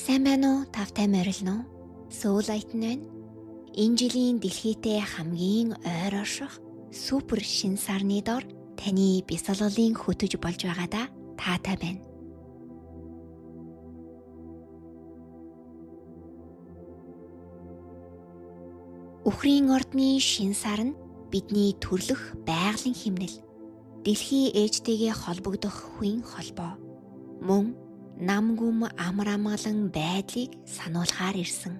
Сайн байна уу? Тавтай морилно. Soul Light байна. Энэ жилийн дэлхийдээ хамгийн ойр орших супер шин сарны дор таны бясалгалын хөтөж болж байгаадаа таатай байна. Үхрийн ордны шин сар нь бидний төрлөх байгалийн химнэл, дэлхийн ээжтэйгээ холбогдох хувийн холбоо, мөн нам гүм амар амгалан байдлыг сануулахаар ирсэн.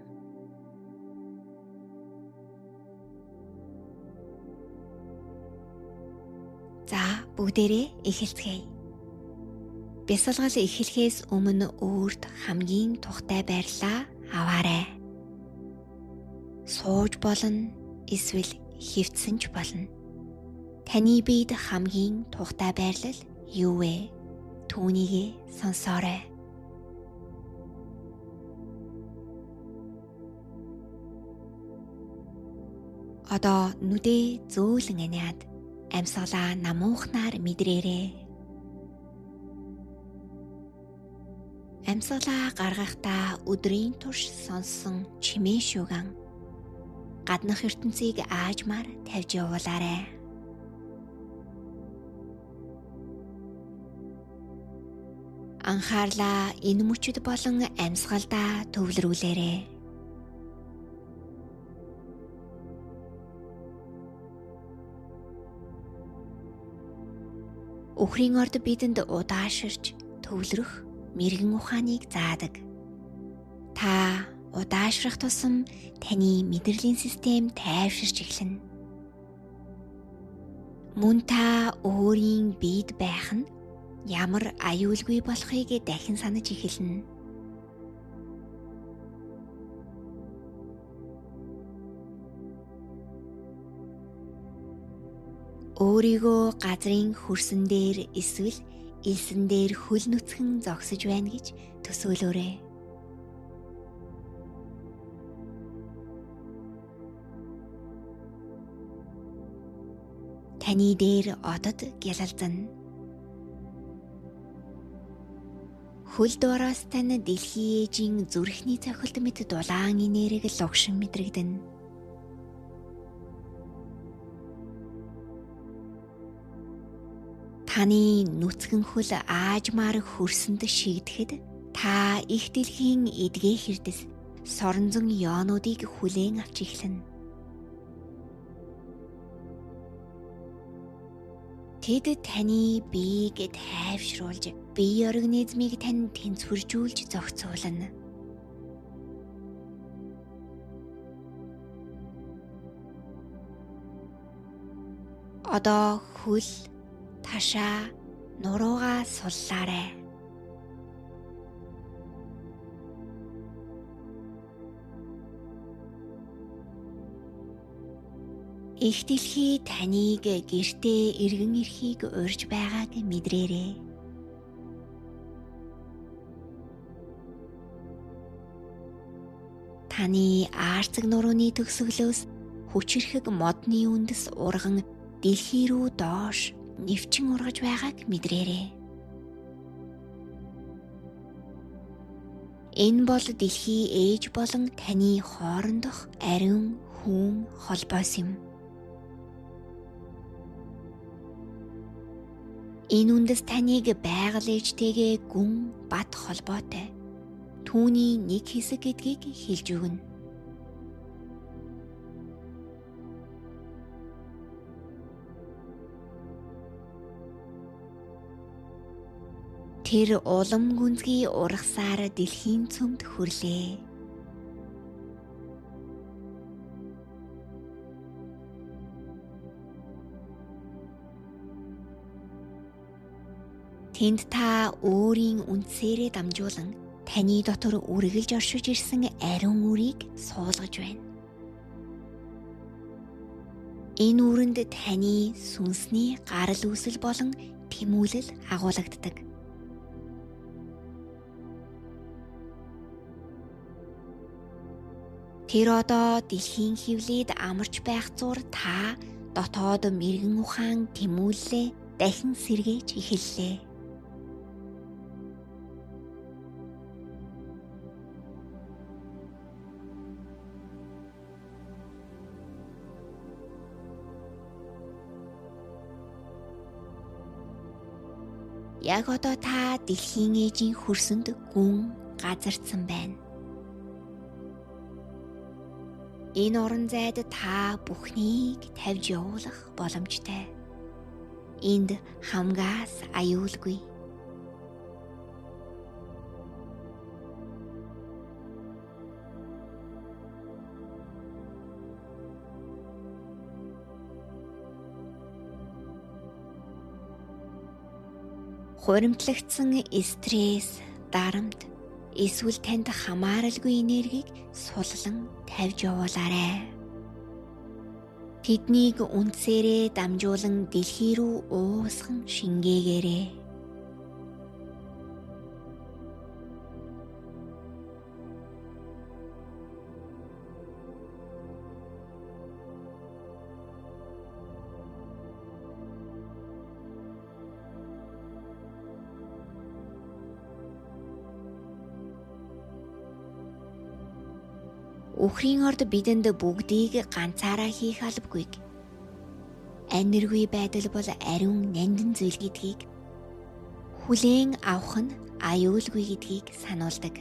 За бүгдээрээ эхэлцгээе. Бясалгал эхлэхээс өмнө өөрт хамгийн тухтай байрлалаа аваарай. Сууж болно, эсвэл хөвцсөн ч болно. Таны биед хамгийн тухтай байрлал юу вэ? Түүнийг сонсоорой. Одоо нүдээ зөөлөн аниад амьсгалаа намуухнаар мэдрээрэй. Амьсгалаа гаргахдаа өдрийн турш сонссон чимээ шүгэн гаднах ертөнцийг аажмаар тавьж явуулаарай. Анхаарлаа энэ мөчөд болон амьсгалдаа төвлөрүүлээрэй. Үхрийн орд бидэнд удааширч төвлөрөх мэргэн ухааныг заадаг. Та удаашрах тусам таны мэдрэлийн систем тайвширч эхэлнэ. Мөн та өөрийн биед байх нь ямар аюулгүй болохыг дахин санаж эхэлнэ. Өөрийгөө газрын хөрсөн дээр эсвэл элсэн дээр хөл нүцгэн зогсож байна гэж төсөөлөөрэй. Таны дээр одод гялалзана. Хөл дуураас тань дэлхийн ээжийн зүрхний цохилт мэт дулаан инээрийг лугшин мэдрэгдэнэ. Таны нүцгэн хөл аажмаар хөрсөнд шийдэхэд та их дэлхийн эдгээ хэрдэс соронзон ёонуудыг хүлээн авч эхлэнэ. Тэд таны биеийг тайвшруулж, бие организмыг тань тэнцвэржүүлж зохицуулна. Одоо хөл, ташаа, нуруугаа суллаарай. Их дэлхий таныг гэртээ эргэн ирэхийг урьж байгааг мэдрээрэй. Таны аарцаг нурууны төгсгөлөөс хүчирхэг модны үндэс урган дэлхий рүү доош нэвчин ургаж байгааг мэдрээрэй. Энэ бол дэлхий ээж болон таны хоорондох ариун хүүн холбоос юм. Энэ үндэс таныг байгаль ээжтэйгээ гүн бат холбоотой, түүний нэг хэсэг гэдгийг хэлж өгнө. Тэр улам гүнзгий ургасаар дэлхийн цөмд хүрлээ. Тэнд та өөрийн үндсээрээ дамжуулан таны дотор үргэлж оршиж ирсэн ариун үрийг суулгаж байна. Энэ үүрэнд таны сүнсний гарал үүсэл болон тэмүүлэл агуулгаддаг. Тэр одоо дэлхийн хөвлөд амарч байх зур та дотоод мэргэн ухаан тэмүүллээ дахин сэргээж эхэллээ. Яг одоо та дэлхийн ээжийн хөрсөнд гүн газардсан байна. Энэ орон зайд та бүхнийг тавьж явуулах боломжтой. Энд хамгаас аюулгүй. Хуримтлагдсан стресс, дарамт, эсвэл танд хамааралгүй энергийг суллан тавьж явуулаарай. Тэднийг үндсээрээ дамжуулан дэлхий рүү уусган шингээгээрэй. Үхрийн орд бидэнд бүгдийг ганцаараа хийх албагүйг. Аниргүй байдал бол ариун нандин зүйл гэдгийг, хүлээн авах нь аюулгүй гэдгийг сануулдаг.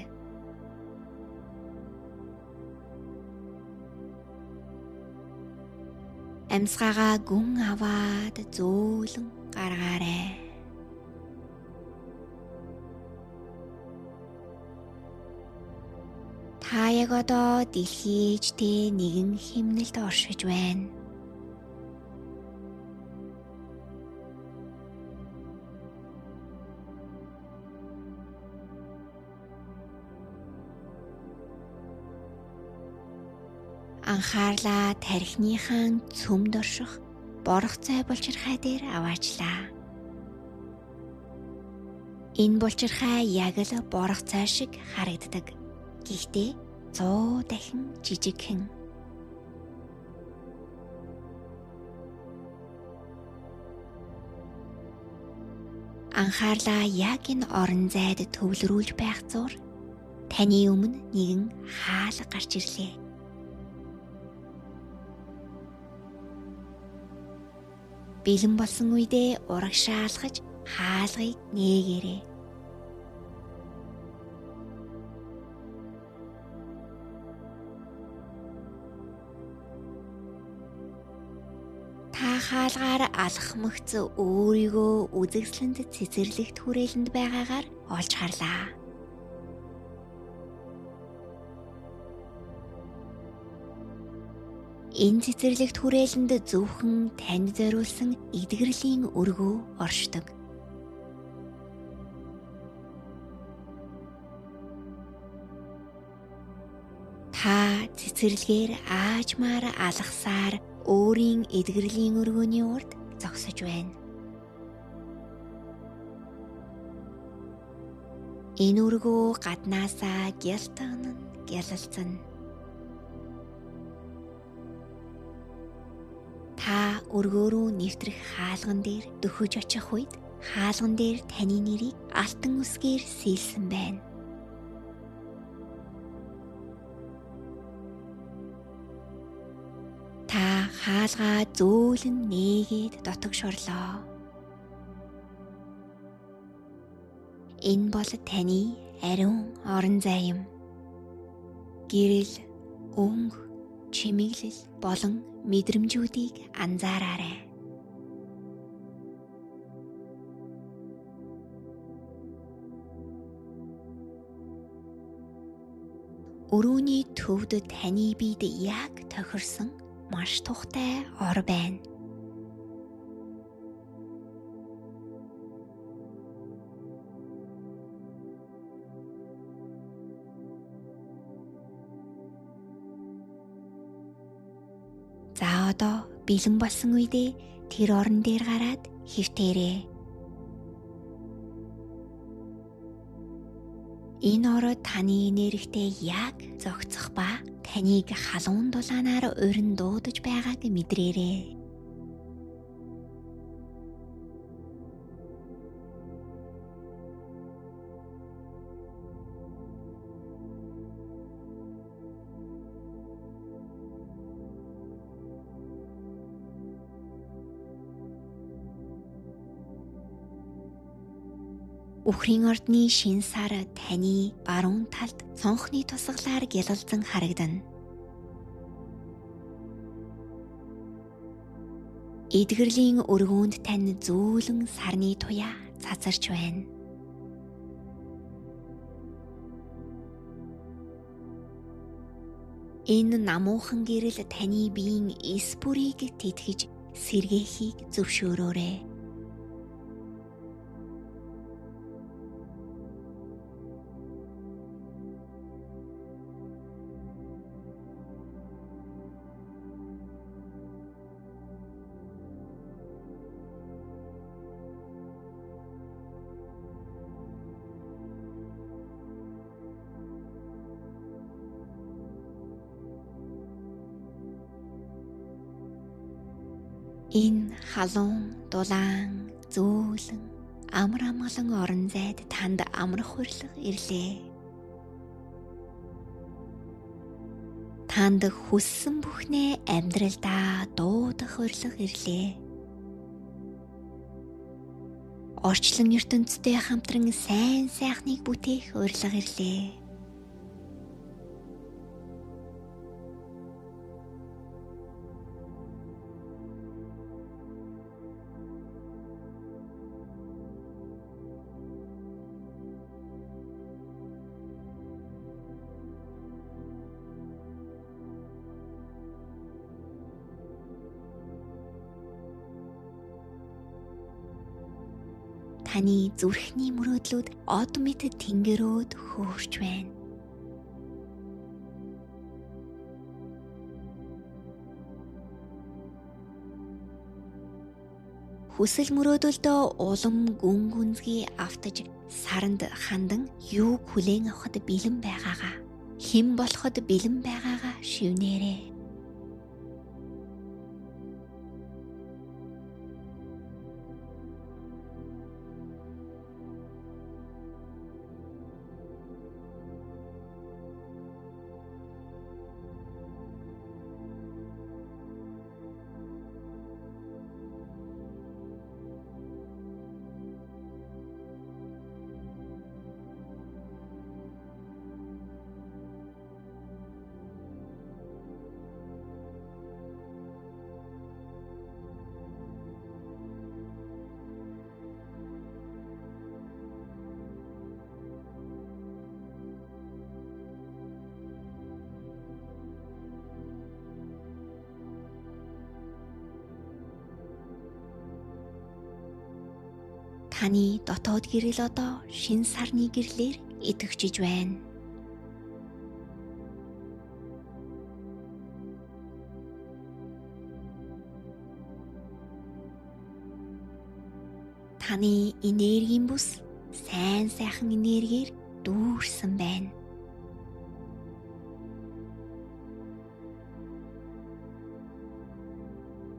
Амьсгаагаа гүн аваад зөөлөн гаргаарай. Та яг одоо дэлхийн ээжтэй нэгэн химнэлд оршиж байна. Анхаарлаа тархиныхаа цөмд орших боргоцой булчирхай дээр аваачлаа. Энэ булчирхай яг л боргоцой шиг харагддаг. Гэхдээ 100 дахин жижигхэн. Анхаарлаа яг энэ орон зайд төвлөрүүлж байх зур таны өмнө нэгэн хаалга гарч ирлээ. Бэлэн болсон үедээ урагшаалгаж хаалгыг нээгээрэй. Та хаалгаар алхмагц өөрийгөө үзэгсэлэнд цэцэрлэгт хүрээлэнд байгаагаар олж харлаа. Энэ цэцэрлэгт хүрээлэнд зөвхөн танд зориулсан эдгэрлийн өргөө оршдог. Та цэцэрлэгээр аажмаар алхасаар өөрийн эдгэрлийн өргөөний урд зогсож байна. Энэ өргөө гаднаасаа гялалцсан. Та өргөө рүү нэвтрэх хаалган дээр дөхөж очих үед хаалган дээр таны нэрийг алтан үсгээр сэлсэн байна. Та хаалгаа зөөлөн нээгээд дотогшорлоо. Энэ бол таны ариун орон зай юм. Гэрэл, өнгө, чимэглэл болон мэдрэмжүүдийг анзаараарай. Өрөөний төвд таны биед яг тохирсон маш тухтай ор байна. За одоо бэлэн болсон үедээ тэр орон дээр гараад хэвтээрэй. Энэ ор таны энергитэй яг зохицох ба таныг халуун дулаанаар урин дуудаж байгааг мэдрээрэй. Үхрийн ордны шин сар таны баруун талд цонхны тусгалаар гялалзан харагдана. Эдгэрлийн өргөөнд тань зөөлөн сарны туяа цацарч байна. Энэ намуухан гэрэл таны биеийн эс бүрийг тэтгэж сэргээхийг зөвшөөрөөрэй. Энэ халуун, дулаан, зөөлөн, амар амгалан орон зайд танд амрах хурлага ирлээ. Танд хүссэн бүхнээ амьдралдаа дуудах хурлага ирлээ. Орчлон ертөнцтэй хамтран сайн сайхныг бүтээх урилга ирлээ. Таны зүрхний мөрөөдлүүд од мэд тэнгэрөөд хөөрч байна. Хүсэл мөрөөдөлдөө улам гүн гүнзгий автаж саранд хандан юуг хүлээн авахд бэлэн байгаагаа, хэн болоход бэлэн байгаагаа шивнээрэй. Таны дотоод гэрэл одоо шин сарны гэрлээр идэвхжиж байна. Таны энергийн бүс сайн сайхан энергиэр дүүрсэн байна.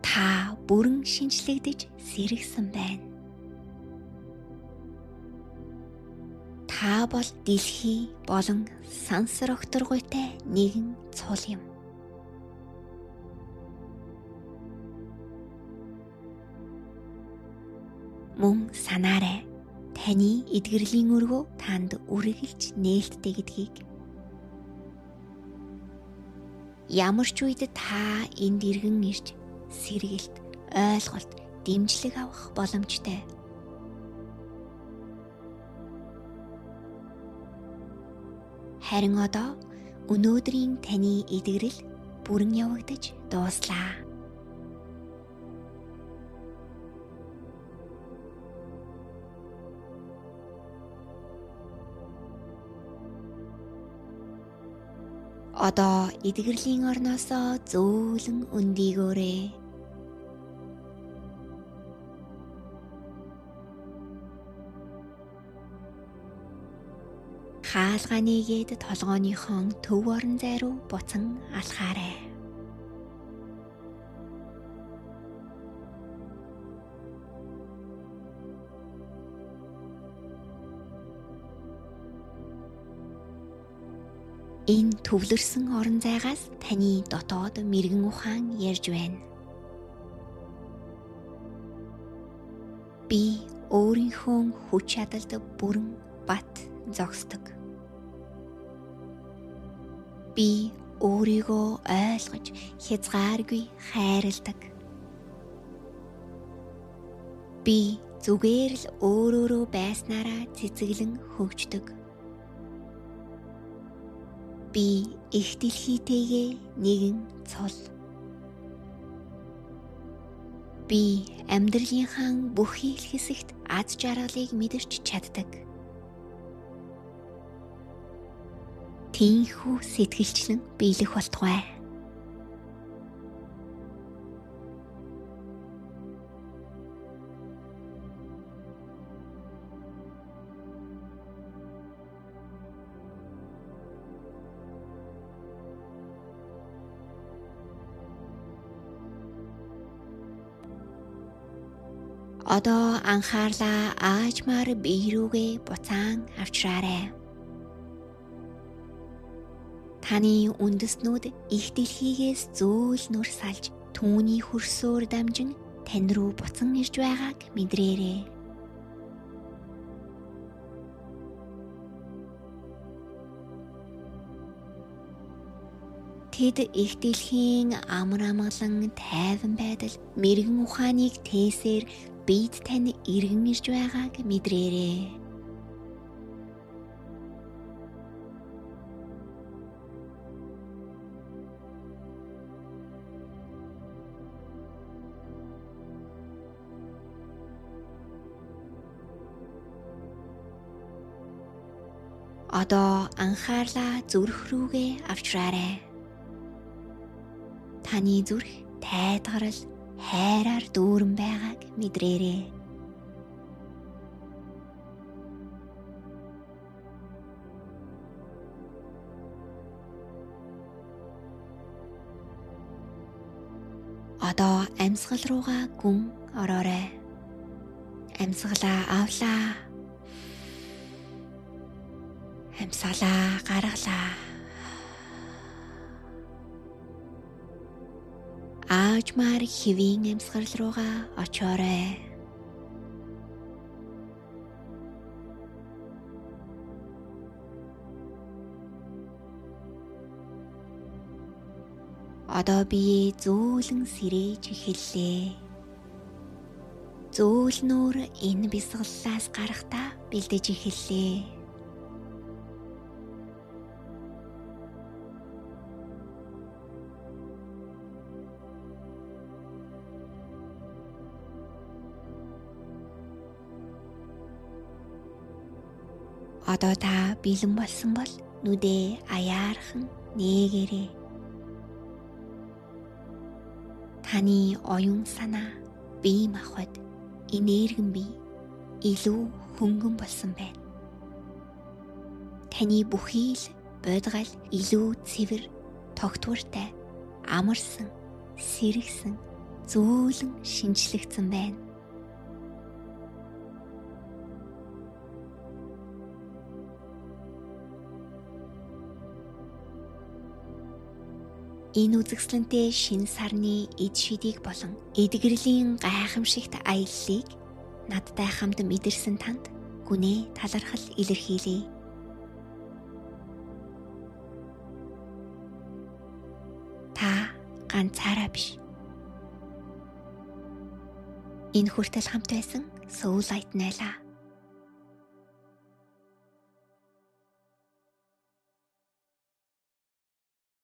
Та бүрэн шинжлэгдэж сэргсэн байна. Та бол дэлхий болон сансар окторгуйтай нэгэн цул юм. Мөн санаарай, таны эдгэрлийн өргөө танд үргэлж нээлттэй гэдгийг. Ямар ч үед та энд иргэн ирж сэргэлт, ойлголт, дэмжлэг авах боломжтой. Харин одоо өнөөдрийн таны эдгэрэл бүрэн явагдаж дууслаа. Одоо эдгэрлийн орноосоо зөөлөн өндийгөөрэй. Хаалгаа нэгээд толгойнхон төв орон зай руу буцан алхаарай. Энэ төвлөрсөн орон зайгаас таны дотоод мэргэн ухаан ярьж байна. Би өөрийнхөө хүч чадалд бүрэн бат зогсдог. Би өөрийгөө ойлгож хязгааргүй хайрладаг. Би зүгээр л өөрөөрөө байснараа цэцэглэн хөгждөг. Би их дэлхийтэйгээ нэгэн цол. Би амьдралынхаа бүх хэсэгт аз жаргалыг мэдэрч чаддаг. Тийхүү сэтгэлчлэн биелэх болтугай. Одоо анхаарлаа аажмаар бие рүүгээ буцаан авчраарай. Таны үндэснүүд их дэлхийгээс зөөлнөр салж түүний хөрсөөр дамжин тань руу буцан ирж байгааг мэдрээрэй. Тэд их дэлхийн амар амгалан тайван байдал мэрэгэн ухааныг тээсээр бид тань иргэн ирж байгааг мэдрээрэй. Одоо анхаарлаа зүрх рүүгээ авчраарай. Таны зүрх тайдгарал, хайраар дүүрэн байгааг мэдрээрэй. Одоо амьсгал руугаа гүн ороорой. Амьсгалаа авлаа. Амьсгалаа гаргалаа. Аажмаар хэвийн амьсгал руугаа очоорой. Одоо биеэ зөөлөн сэрээж эхэллээ. Зөөлнөр энэ бясалгалаас гарахдаа бэлдэж эхэллээ. Одоо та бэлэн болсон бол нүдээ аяархан нээгээрэй. Таны оюун санаа, бие махбод, энергэн бие илүү хөнгөн болсон байна. Таны бүхий л бодгал илүү цэвэр, тогтвортой, амарсан, сэрэгсэн, зөөлөн шинжлэгдсэн байна. Энэ үзэсгэлэнтэй шинэ сарны эд шидийг болон эдгэрлийн гайхамшигт аяллыг надтай хамт мэдэрсэн танд гүнээ талархал илэрхийлье. Та ганцаараа биш. Энэ хүртэл хамт байсан Soul Light найлаа.